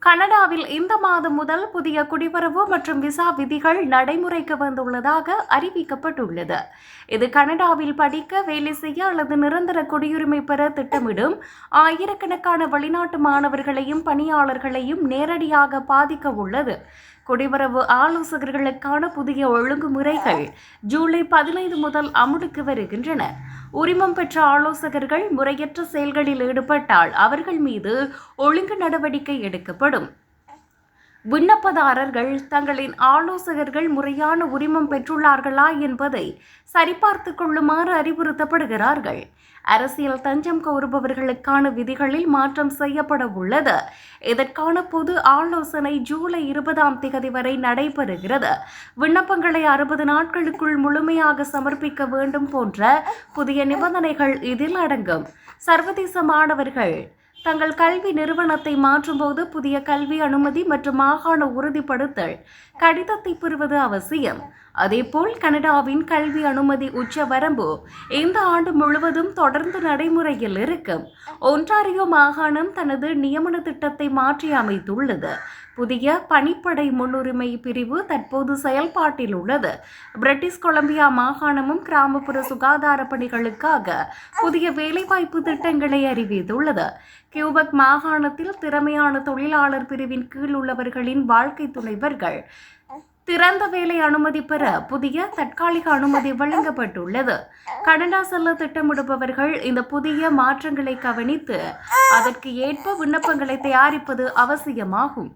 கனடாவில் இந்த மாதம் முதல் புதிய குடிவரவு மற்றும் விசா விதிகள் நடைமுறைக்கு வந்துள்ளதாக அறிவிக்கப்பட்டுள்ளது. இது கனடாவில் படிக்க, வேலை செய்ய அல்லது நிரந்தர குடியுரிமை பெற திட்டமிடும் ஆயிரக்கணக்கான வெளிநாட்டு மாணவர்களையும் பணியாளர்களையும் நேரடியாக பாதிக்க உள்ளது. குடிவரவு ஆலோசகர்களுக்கான புதிய ஒழுங்குமுறைகள் ஜூலை 15 முதல் அமுலுக்கு வருகின்றன. உரிமம் பெற்ற ஆலோசகர்கள் முறையற்ற செயல்களில் ஈடுபட்டால் அவர்கள் மீது ஒழுங்கு நடவடிக்கை எடுக்கப்படும். விண்ணப்பதாரர்கள் தங்களின் ஆலோசகர்கள் முறையான உரிமம் பெற்றுள்ளார்களா என்பதை சரிபார்த்துக் கொள்ளுமாறு அறிவுறுத்தப்படுகிறார்கள். அரசியல் தஞ்சம் கோருபவர்களுக்கான விதிகளில் மாற்றம் செய்யப்பட உள்ளது. இதற்கான பொது ஆலோசனை ஜூலை 20 வரை நடைபெறுகிறது. விண்ணப்பங்களை 60 நாட்களுக்குள் முழுமையாக சமர்ப்பிக்க வேண்டும் போன்ற புதிய நிபந்தனைகள் இதில் அடங்கும். சர்வதேச மாணவர்கள் தங்கள் கல்வி நிறுவனத்தை மாற்றும்போது புதிய கல்வி அனுமதி மற்றும் மாகாண உறுதிப்படுத்தல் கடிதத்தை பெறுவது அவசியம். அதேபோல் கனடாவின் கல்வி அனுமதி உச்ச வரம்பு இந்த ஆண்டு முழுவதும் தொடர்ந்து நடைமுறையில் இருக்கும். ஒன்டாரியோ மாகாணம் தனது நியமன திட்டத்தை மாற்றி அமைத்துள்ளது. புதிய பணிப்படை முன்னுரிமை பிரிவு தற்போது செயல்பாட்டில் உள்ளது. பிரிட்டிஷ் கொலம்பியா மாகாணமும் கிராமப்புற சுகாதார பணிகளுக்காக புதிய வேலைவாய்ப்பு திட்டங்களை அறிவித்துள்ளது. கியூபெக் மாகாணத்தில் திறமையான தொழிலாளர் பிரிவின் கீழ் உள்ளவர்களின் வாழ்க்கை துணைவர்கள் திறந்த வேலை அனுமதி பெற புதிய தற்காலிக அனுமதி வழங்கப்பட்டுள்ளது. கனடா செல்ல திட்டமிடுபவர்கள் இந்த புதிய மாற்றங்களை கவனித்து அதற்கு ஏற்ப விண்ணப்பங்களை தயாரிப்பது அவசியமாகும்.